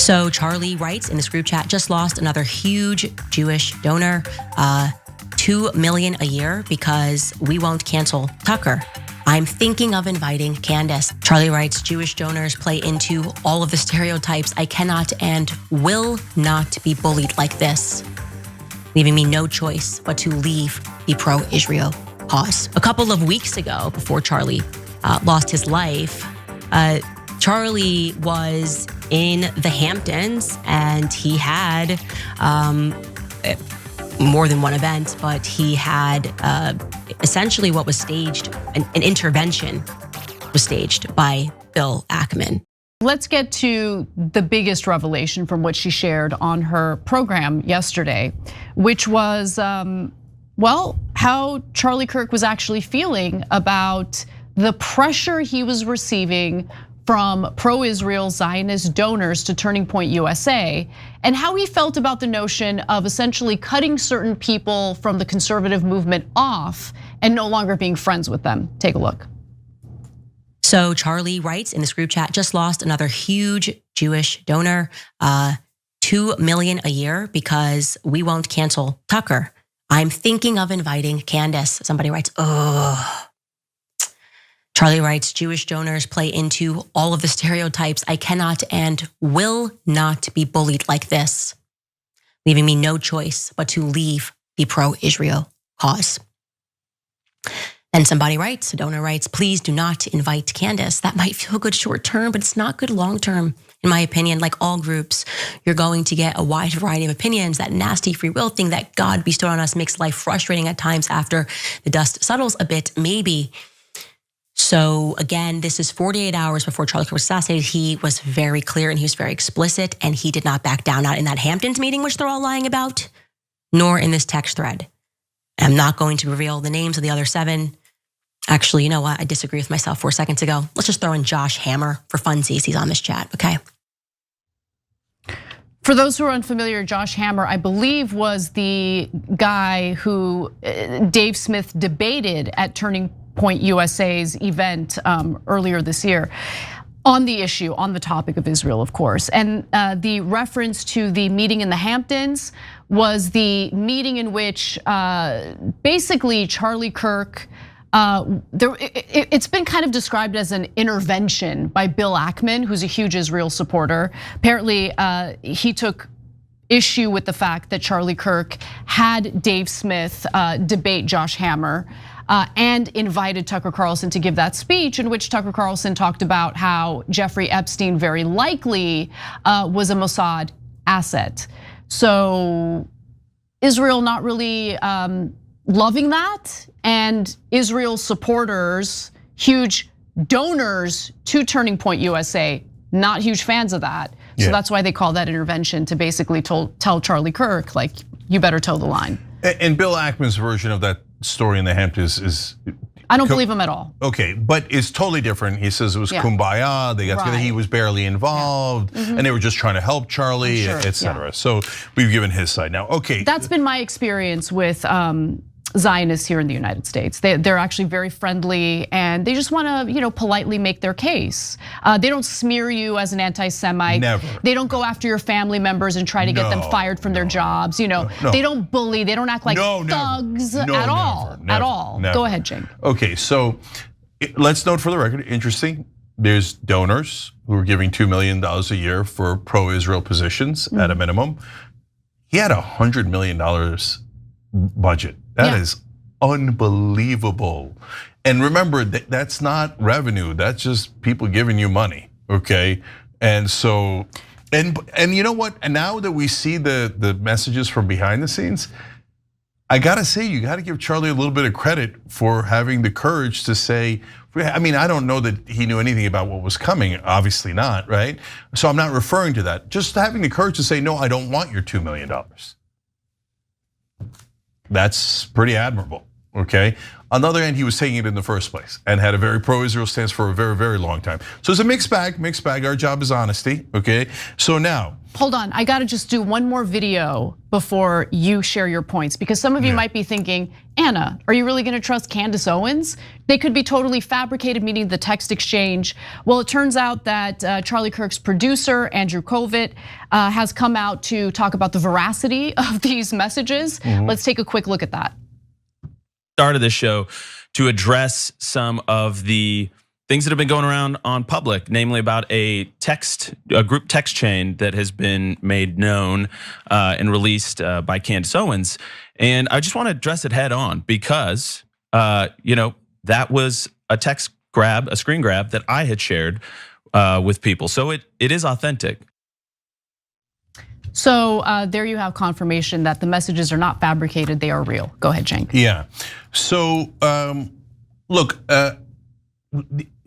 So Charlie writes in this group chat, just lost another huge Jewish donor, $2 million a year because we won't cancel Tucker. I'm thinking of inviting Candace. Charlie writes, Jewish donors play into all of the stereotypes. I cannot and will not be bullied like this, leaving me no choice but to leave the pro-Israel cause. A couple of weeks ago, before Charlie lost his life, Charlie was in the Hamptons and he had more than one event, but he had essentially what was staged, an intervention was staged by Bill Ackman. Let's get to the biggest revelation from what she shared on her program yesterday, which was, well, how Charlie Kirk was actually feeling about the pressure he was receiving from pro-Israel Zionist donors to Turning Point USA, and how he felt about the notion of essentially cutting certain people from the conservative movement off and no longer being friends with them. Take a look. So Charlie writes in this group chat, just lost another huge Jewish donor, $2 million a year because we won't cancel Tucker. I'm thinking of inviting Candace. Somebody writes, oh. Charlie writes, Jewish donors play into all of the stereotypes. I cannot and will not be bullied like this, leaving me no choice but to leave the pro-Israel cause. And somebody writes, a donor writes, please do not invite Candace. That might feel good short term, but it's not good long term. In my opinion, like all groups, you're going to get a wide variety of opinions. That nasty free will thing that God bestowed on us makes life frustrating at times after the dust settles a bit, maybe. So again, this is 48 hours before Charlie Kirk was assassinated. He was very clear and he was very explicit, and he did not back down, not in that Hamptons meeting, which they're all lying about, nor in this text thread. I'm not going to reveal the names of the other 7. Actually, you know what? I disagree with myself 4 seconds ago. Let's just throw in Josh Hammer for funsies. He's on this chat, okay? For those who are unfamiliar, Josh Hammer, I believe, was the guy who Dave Smith debated at Turning Point USA's event earlier this year on the issue, on the topic of Israel, of course. And the reference to the meeting in the Hamptons was the meeting in which basically Charlie Kirk, it's been kind of described as an intervention by Bill Ackman, who's a huge Israel supporter. Apparently, he took issue with the fact that Charlie Kirk had Dave Smith debate Josh Hammer and invited Tucker Carlson to give that speech, in which Tucker Carlson talked about how Jeffrey Epstein very likely was a Mossad asset. So Israel not really loving that, and Israel supporters, huge donors to Turning Point USA, not huge fans of that. So that's why they call that intervention, to basically tell Charlie Kirk, like, you better toe the line. And Bill Ackman's version of that story in the Hamptons is, I don't believe him at all. Okay, but it's totally different. He says it was kumbaya, they got together, he was barely involved, and they were just trying to help Charlie, etc. So we've given his side now. Okay. That's been my experience with Zionists here in the United States. They're actually very friendly, and they just want to, politely make their case. They don't smear you as an anti-Semite. Never. They don't go after your family members and try to get them fired from their jobs. They don't bully. They don't act like thugs at all. At all. Go ahead, Jake. Okay, so let's note for the record, interesting. There's donors who are giving $2 million a year for pro-Israel positions at a minimum. He had $100 million budget. That is unbelievable. And remember, that's not revenue. That's just people giving you money, okay? And so, and you know what? And now that we see the messages from behind the scenes, I gotta say, you gotta give Charlie a little bit of credit for having the courage to say, I mean, I don't know that he knew anything about what was coming, obviously not, right? So I'm not referring to that. Just having the courage to say, no, I don't want your $2 million. That's pretty admirable, okay? On the other hand, he was saying it in the first place and had a very pro-Israel stance for a very, very long time. So it's a mixed bag, mixed bag. Our job is honesty, okay? So now. Hold on, I gotta just do one more video before you share your points, because some of you might be thinking, Anna, are you really gonna trust Candace Owens? They could be totally fabricated, meaning the text exchange. Well, it turns out that Charlie Kirk's producer, Andrew Kovic, has come out to talk about the veracity of these messages. Let's take a quick look at that. Started this show to address some of the things that have been going around on public, namely about a group text chain that has been made known and released by Candace Owens. And I just want to address it head on because that was a text grab, a screen grab that I had shared with people. So it is authentic. So there you have confirmation that the messages are not fabricated, they are real. Go ahead, Cenk. Yeah, so look,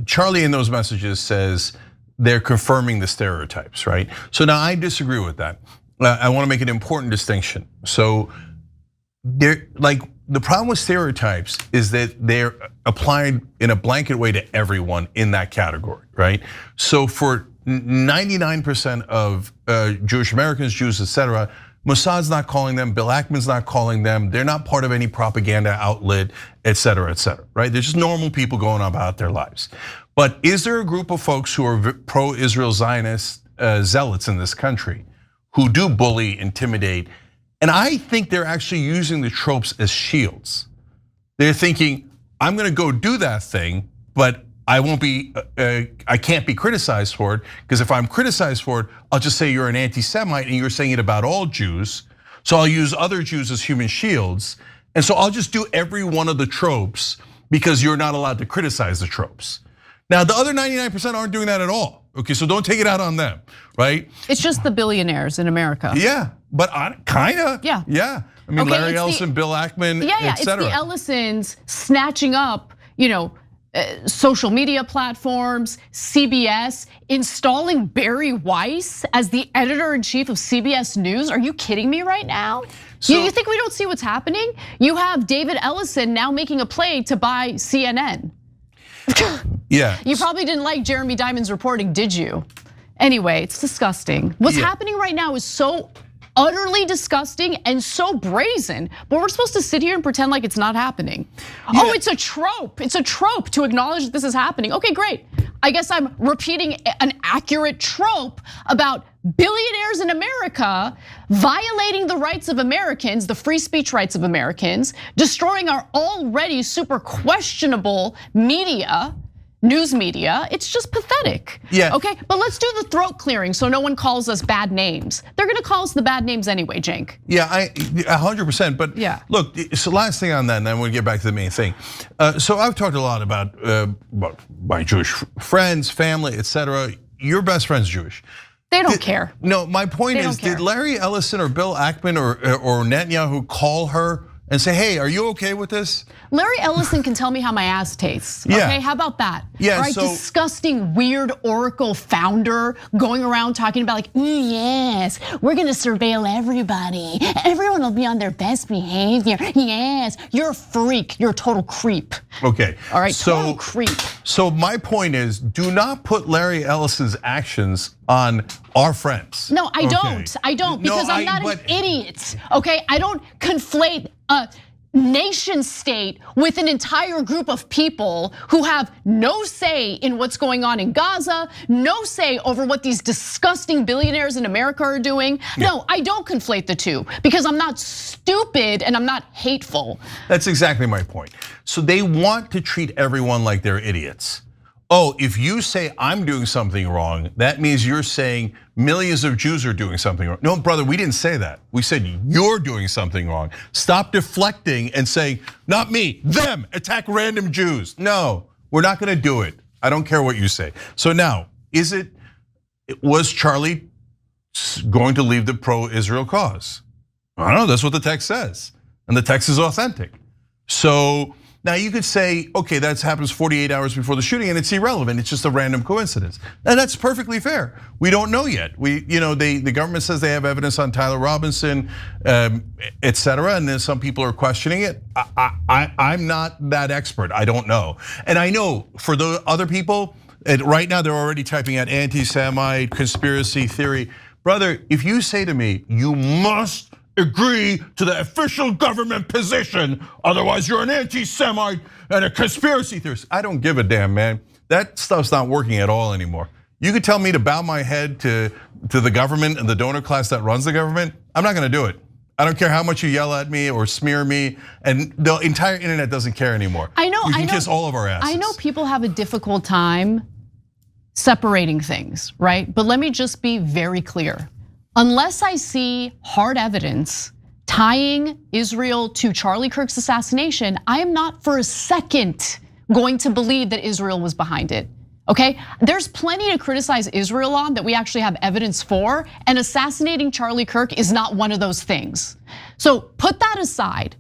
Charlie in those messages says they're confirming the stereotypes, right? So now I disagree with that. I wanna make an important distinction. So the problem with stereotypes is that they're applied in a blanket way to everyone in that category, right? So for 99% of Jewish Americans, Jews, etc., Mossad's not calling them, Bill Ackman's not calling them, they're not part of any propaganda outlet, etc., right? They're just normal people going about their lives. But is there a group of folks who are pro-Israel Zionist zealots in this country who do bully, intimidate, and I think they're actually using the tropes as shields. They're thinking, I'm gonna go do that thing, but I can't be criticized for it, because if I'm criticized for it, I'll just say you're an anti-Semite and you're saying it about all Jews. So I'll use other Jews as human shields. And so I'll just do every one of the tropes because you're not allowed to criticize the tropes. Now, the other 99% aren't doing that at all. Okay, so don't take it out on them, right? It's just the billionaires in America. Yeah, but kinda. Yeah. I mean, Larry Ellison, Bill Ackman, et cetera. It's the Ellisons snatching up, social media platforms, CBS, installing Barry Weiss as the editor-in-chief of CBS News. Are you kidding me right now? You think we don't see what's happening? You have David Ellison now making a play to buy CNN. Yeah. You probably didn't like Jeremy Diamond's reporting, did you? Anyway, it's disgusting. What's happening right now is so utterly disgusting and so brazen, but we're supposed to sit here and pretend like it's not happening. Yeah. Oh, it's a trope. It's a trope to acknowledge that this is happening. Okay, great. I guess I'm repeating an accurate trope about billionaires in America violating the rights of Americans, the free speech rights of Americans, destroying our already super questionable media, news media. It's just pathetic. Yeah. Okay, but let's do the throat clearing so no one calls us bad names. They're gonna call us the bad names anyway, Cenk. Yeah, 100%. But yeah. Look, so last thing on that, and then we'll get back to the main thing. So I've talked a lot about my Jewish friends, family, etc. Your best friend's Jewish. They don't care. No, my point is, did Larry Ellison or Bill Ackman or Netanyahu call her and say, hey, are you okay with this? Larry Ellison can tell me how my ass tastes, okay? How about that? Yeah, right, disgusting, weird Oracle founder going around talking about like, yes, we're gonna surveil everybody. Everyone will be on their best behavior. Yes, you're a freak, you're a total creep. Okay. All right, total creep. So my point is, do not put Larry Ellison's actions on our friends. No, I don't, because I'm not an idiot, okay? I don't conflate a nation state with an entire group of people who have no say in what's going on in Gaza, no say over what these disgusting billionaires in America are doing. No, I don't conflate the two because I'm not stupid and I'm not hateful. That's exactly my point. So they want to treat everyone like they're idiots. Oh, if you say I'm doing something wrong, that means you're saying millions of Jews are doing something wrong. No, brother, we didn't say that. We said you're doing something wrong. Stop deflecting and saying, not me, them, attack random Jews. No, we're not gonna do it. I don't care what you say. So now, was Charlie going to leave the pro-Israel cause? I don't know, that's what the text says. And the text is authentic. So Now you could say, okay, that happens 48 hours before the shooting and it's irrelevant. It's just a random coincidence. And that's perfectly fair. We don't know yet. The government says they have evidence on Tyler Robinson, et cetera. And then some people are questioning it. I'm not that expert. I don't know. And I know for the other people, right now they're already typing out anti-Semite, conspiracy theory. Brother, if you say to me, you must agree to the official government position, otherwise you're an anti-Semite and a conspiracy theorist. I don't give a damn, man. That stuff's not working at all anymore. You could tell me to bow my head to the government and the donor class that runs the government. I'm not gonna do it. I don't care how much you yell at me or smear me, and the entire internet doesn't care anymore. I know. You can kiss all of our asses. I know people have a difficult time separating things, right? But let me just be very clear. Unless I see hard evidence tying Israel to Charlie Kirk's assassination, I am not for a second going to believe that Israel was behind it, okay? There's plenty to criticize Israel on that we actually have evidence for, and assassinating Charlie Kirk is not one of those things. So put that aside.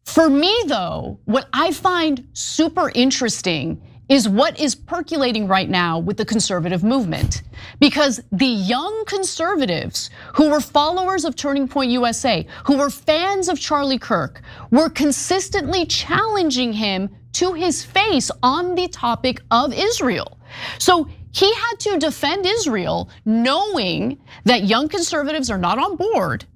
For me though, what I find super interesting is what is percolating right now with the conservative movement. Because the young conservatives who were followers of Turning Point USA, who were fans of Charlie Kirk, were consistently challenging him to his face on the topic of Israel. So he had to defend Israel knowing that young conservatives are not on board.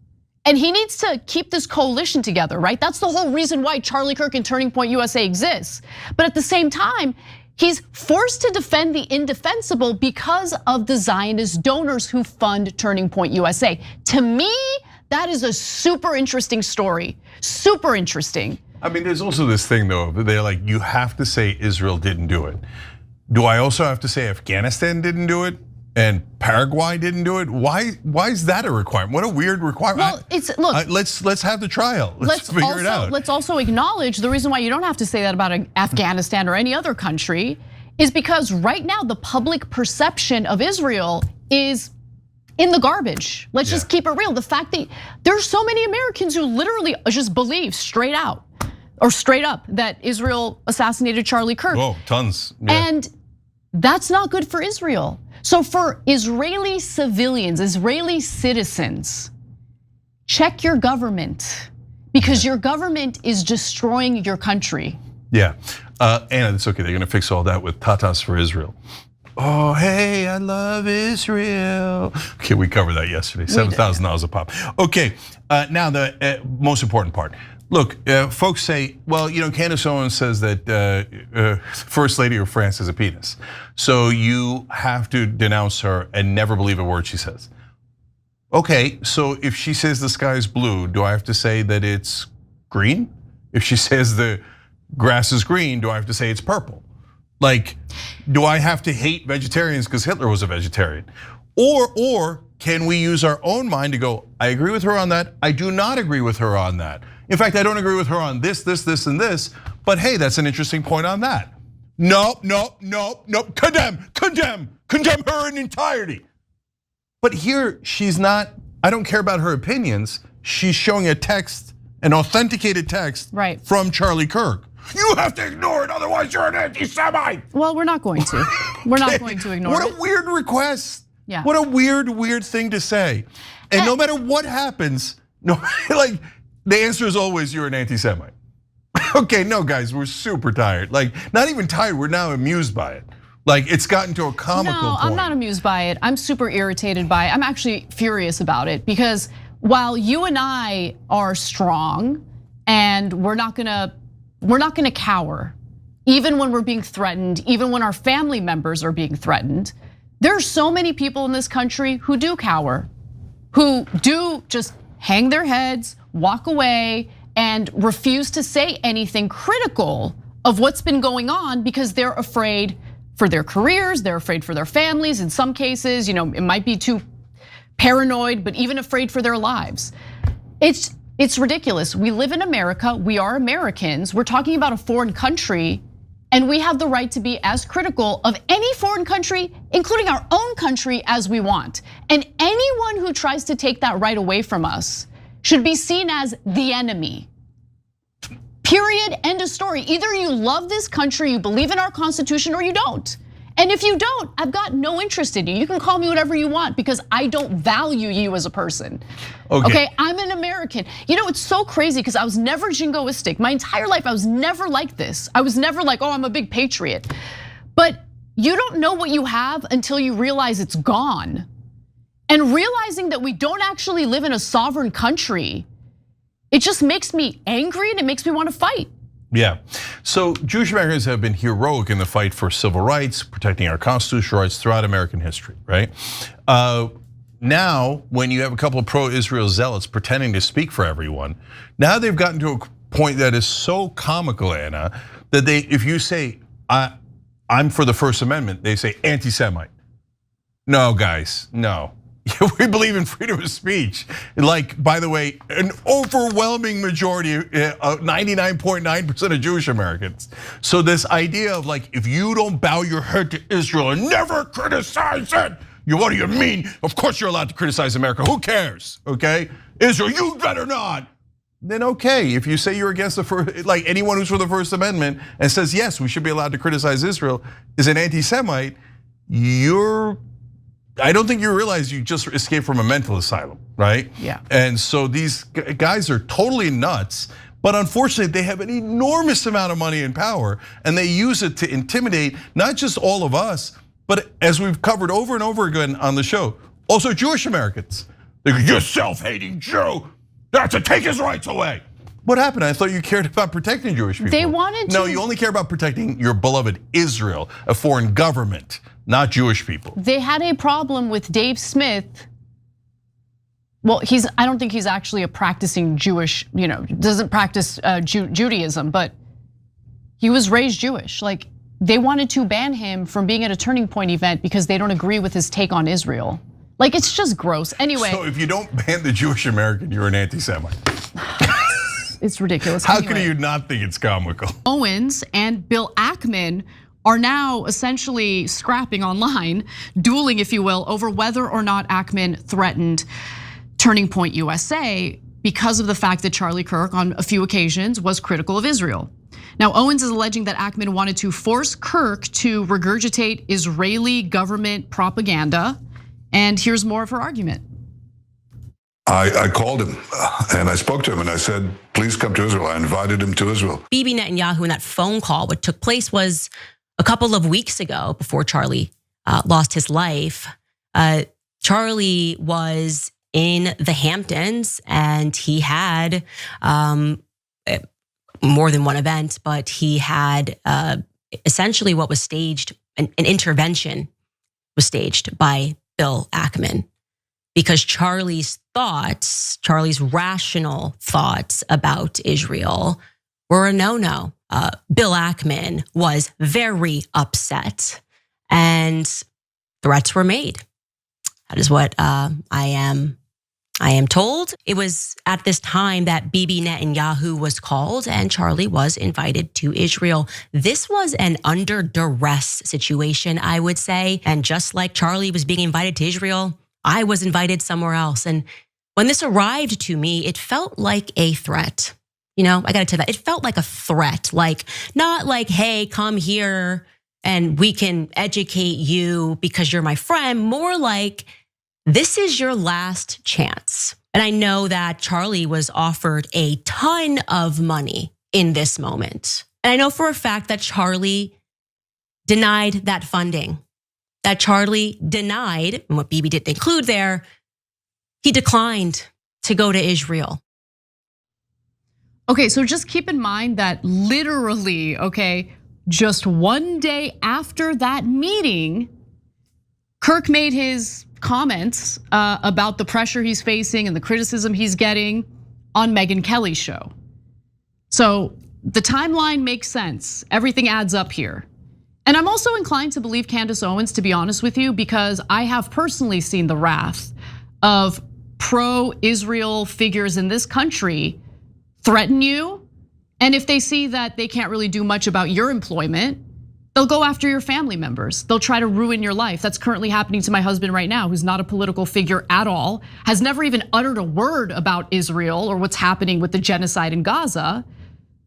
And he needs to keep this coalition together, right? That's the whole reason why Charlie Kirk and Turning Point USA exists. But at the same time, he's forced to defend the indefensible because of the Zionist donors who fund Turning Point USA. To me, that is a super interesting story, super interesting. I mean, there's also this thing though, they're like, you have to say Israel didn't do it. Do I also have to say Afghanistan didn't do it? And Paraguay didn't do it. Why is that a requirement? What a weird requirement. Well, look. Let's have the trial. Let's figure it out. Let's also acknowledge the reason why you don't have to say that about Afghanistan or any other country is because right now the public perception of Israel is in the garbage. Let's just keep it real. The fact that there's so many Americans who literally just believe straight out or straight up that Israel assassinated Charlie Kirk. Whoa, tons. Yeah. And that's not good for Israel. So for Israeli civilians, Israeli citizens, check your government because your government is destroying your country. Yeah, and it's okay, they're gonna fix all that with tatas for Israel. Oh, hey, I love Israel. Okay, we covered that yesterday, $7,000 a pop. Okay, now the most important part. Look, folks say, well, Candace Owens says that First Lady of France is a penis. So you have to denounce her and never believe a word she says. Okay, so if she says the sky is blue, do I have to say that it's green? If she says the grass is green, do I have to say it's purple? Like, do I have to hate vegetarians because Hitler was a vegetarian? Or can we use our own mind to go, I agree with her on that, I do not agree with her on that. In fact, I don't agree with her on this, and this, but hey, that's an interesting point on that. No, condemn her in entirety. But here, she's not, I don't care about her opinions. She's showing a text, an authenticated text from Charlie Kirk. You have to ignore it, otherwise you're an anti-Semite. Well, we're not going to. We're not going to ignore it. What a weird request. Yeah. What a weird thing to say. And no matter what happens, like the answer is always you're an anti-Semite. Okay, no guys, we're super tired. Like not even tired, we're now amused by it. Like it's gotten to a comical point. I'm not amused by it. I'm super irritated by it. I'm actually furious about it because while you and I are strong and we're not gonna cower, even when we're being threatened, even when our family members are being threatened, there are so many people in this country who do cower, who do just hang their heads, walk away, and refuse to say anything critical of what's been going on because they're afraid for their careers, they're afraid for their families. In some cases, it might be too paranoid, but even afraid for their lives. It's ridiculous. We live in America, we are Americans. We're talking about a foreign country, and we have the right to be as critical of any foreign country, including our own country, as we want. And anyone who tries to take that right away from us should be seen as the enemy. Period, end of story. Either you love this country, you believe in our Constitution, or you don't. And if you don't, I've got no interest in you. You can call me whatever you want because I don't value you as a person. Okay, I'm an American. You know, it's so crazy because I was never jingoistic. My entire life, I was never like this. I was never like, oh, I'm a big patriot. But you don't know what you have until you realize it's gone. And realizing that we don't actually live in a sovereign country, it just makes me angry and it makes me want to fight. Yeah, so Jewish Americans have been heroic in the fight for civil rights, protecting our constitutional rights throughout American history, right? Now, when you have a couple of pro-Israel zealots pretending to speak for everyone, now they've gotten to a point that is so comical, Anna, that if you say, I'm for the First Amendment, they say anti-Semite. No, guys, no. We believe in freedom of speech. Like, by the way, an overwhelming majority, 99.9% of Jewish Americans. So this idea of like, if you don't bow your head to Israel and never criticize it, what do you mean? Of course you're allowed to criticize America, who cares, okay? Israel, you better not. Then okay, if you say you're against the first, like anyone who's for the First Amendment and says, yes, we should be allowed to criticize Israel is an anti-Semite, I don't think you realize you just escaped from a mental asylum, right? Yeah. And so these guys are totally nuts, but unfortunately they have an enormous amount of money and power and they use it to intimidate not just all of us, but as we've covered over and over again on the show, also Jewish Americans. They're you self-hating Jew, that's to take his rights away. What happened? I thought you cared about protecting Jewish people. They wanted to. No, you only care about protecting your beloved Israel, a foreign government, not Jewish people. They had a problem with Dave Smith. Well, I don't think he's actually a practicing Jewish, doesn't practice Judaism, but he was raised Jewish. Like, they wanted to ban him from being at a Turning Point event because they don't agree with his take on Israel. Like, it's just gross. Anyway. So if you don't ban the Jewish American, you're an anti-Semite. It's ridiculous. How could you not think it's comical? Owens and Bill Ackman are now essentially scrapping online, dueling, if you will, over whether or not Ackman threatened Turning Point USA because of the fact that Charlie Kirk on a few occasions was critical of Israel. Now, Owens is alleging that Ackman wanted to force Kirk to regurgitate Israeli government propaganda. And here's more of her argument. I called him and I spoke to him and I said, please come to Israel. I invited him to Israel. Bibi Netanyahu in that phone call, what took place was a couple of weeks ago before Charlie lost his life. Charlie was in the Hamptons and he had more than one event, but he had essentially what was staged, an intervention was staged by Bill Ackman. Because Charlie's rational thoughts about Israel were a no-no. Bill Ackman was very upset and threats were made. That is what I am told. It was at this time that Bibi Netanyahu was called and Charlie was invited to Israel. This was an under duress situation, I would say. And just like Charlie was being invited to Israel, I was invited somewhere else. And when this arrived to me, it felt like a threat. I gotta tell you that. It felt like a threat, like not like, hey, come here and we can educate you because you're my friend. More like, this is your last chance. And I know that Charlie was offered a ton of money in this moment. And I know for a fact that Charlie denied that funding. That Charlie denied, and what Bibi didn't include there, he declined to go to Israel. Okay, so just keep in mind that literally, just one day after that meeting, Kirk made his comments about the pressure he's facing and the criticism he's getting on Megyn Kelly's show. So the timeline makes sense. Everything adds up here. And I'm also inclined to believe Candace Owens, to be honest with you, because I have personally seen the wrath of pro-Israel figures in this country threaten you. And if they see that they can't really do much about your employment, they'll go after your family members. They'll try to ruin your life. That's currently happening to my husband right now, who's not a political figure at all, has never even uttered a word about Israel or what's happening with the genocide in Gaza.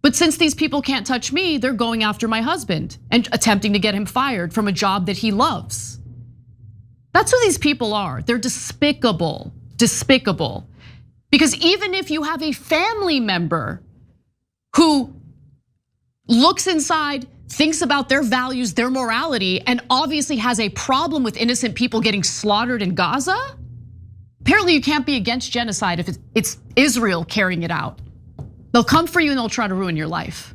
But since these people can't touch me, they're going after my husband and attempting to get him fired from a job that he loves. That's who these people are. They're despicable, despicable. Because even if you have a family member who looks inside, thinks about their values, their morality, and obviously has a problem with innocent people getting slaughtered in Gaza, apparently you can't be against genocide if it's Israel carrying it out. They'll come for you and they'll try to ruin your life.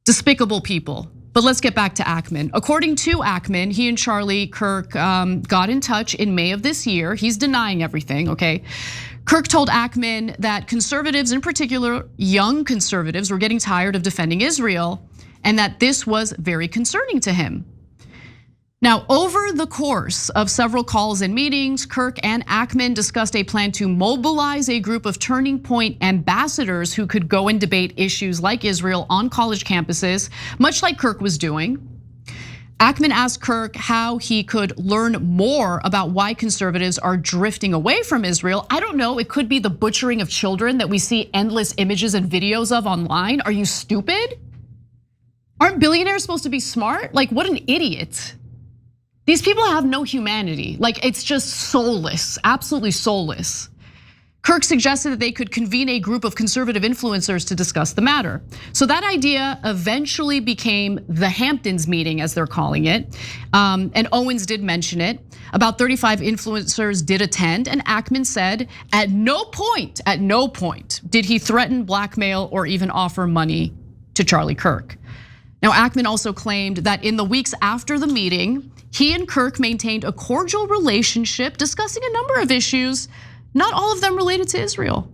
Despicable people. But let's get back to Ackman. According to Ackman, he and Charlie Kirk got in touch in May of this year. He's denying everything, okay? Kirk told Ackman that conservatives, in particular young conservatives, were getting tired of defending Israel and that this was very concerning to him. Now, over the course of several calls and meetings, Kirk and Ackman discussed a plan to mobilize a group of Turning Point ambassadors who could go and debate issues like Israel on college campuses, much like Kirk was doing. Ackman asked Kirk how he could learn more about why conservatives are drifting away from Israel. I don't know, it could be the butchering of children that we see endless images and videos of online. Are you stupid? Aren't billionaires supposed to be smart? Like, what an idiot. These people have no humanity. Like, it's just soulless, absolutely soulless. Kirk suggested that they could convene a group of conservative influencers to discuss the matter. So that idea eventually became the Hamptons meeting, as they're calling it. And Owens did mention it. About 35 influencers did attend, and Ackman said, at no point did he threaten, blackmail, or even offer money to Charlie Kirk. Now, Ackman also claimed that in the weeks after the meeting, he and Kirk maintained a cordial relationship, discussing a number of issues, not all of them related to Israel.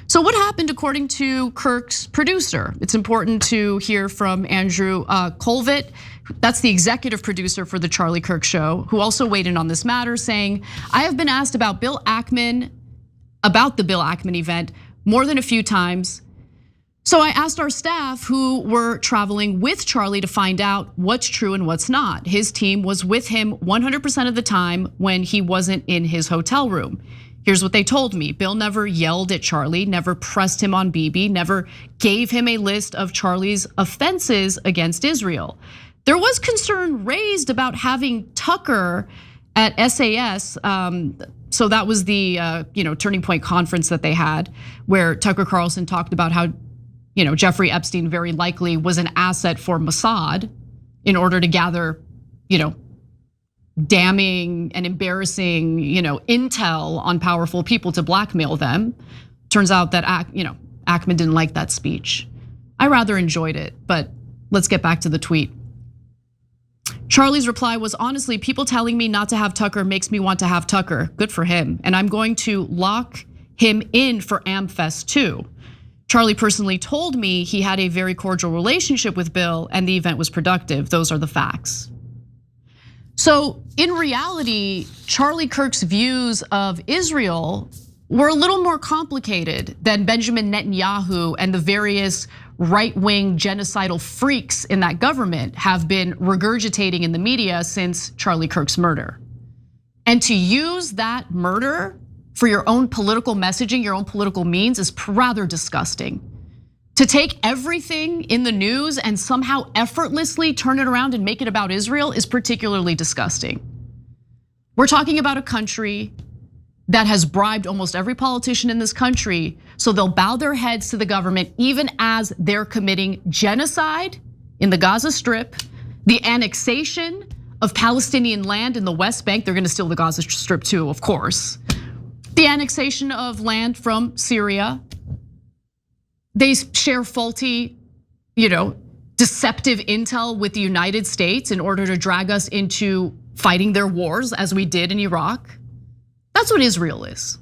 So what happened according to Kirk's producer? It's important to hear from Andrew Colvett. That's the executive producer for the Charlie Kirk Show, who also weighed in on this matter, saying, I have been asked about the Bill Ackman event more than a few times. So I asked our staff who were traveling with Charlie to find out what's true and what's not. His team was with him 100% of the time when he wasn't in his hotel room. Here's what they told me. Bill never yelled at Charlie, never pressed him on Bibi, never gave him a list of Charlie's offenses against Israel. There was concern raised about having Tucker at SAS. So that was the Turning Point conference that they had, where Tucker Carlson talked about how Jeffrey Epstein very likely was an asset for Mossad in order to gather, damning and embarrassing, intel on powerful people to blackmail them. Turns out that Ackman didn't like that speech. I rather enjoyed it, but let's get back to the tweet. Charlie's reply was, honestly, people telling me not to have Tucker makes me want to have Tucker. Good for him. And I'm going to lock him in for AmFest too. Charlie personally told me he had a very cordial relationship with Bill and the event was productive. Those are the facts. So in reality, Charlie Kirk's views of Israel were a little more complicated than Benjamin Netanyahu and the various right-wing genocidal freaks in that government have been regurgitating in the media since Charlie Kirk's murder. And to use that murder for your own political messaging, your own political means is rather disgusting. To take everything in the news and somehow effortlessly turn it around and make it about Israel is particularly disgusting. We're talking about a country that has bribed almost every politician in this country, so they'll bow their heads to the government even as they're committing genocide in the Gaza Strip, the annexation of Palestinian land in the West Bank. They're gonna steal the Gaza Strip too, of course. The annexation of land from Syria. They share faulty, deceptive intel with the United States in order to drag us into fighting their wars as we did in Iraq. That's what Israel is.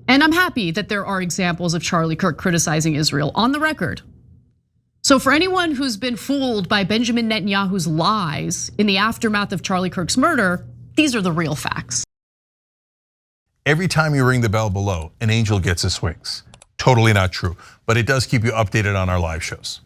And I'm happy that there are examples of Charlie Kirk criticizing Israel on the record. So for anyone who's been fooled by Benjamin Netanyahu's lies in the aftermath of Charlie Kirk's murder, these are the real facts. Every time you ring the bell below, an angel gets his wings. Totally not true, but it does keep you updated on our live shows.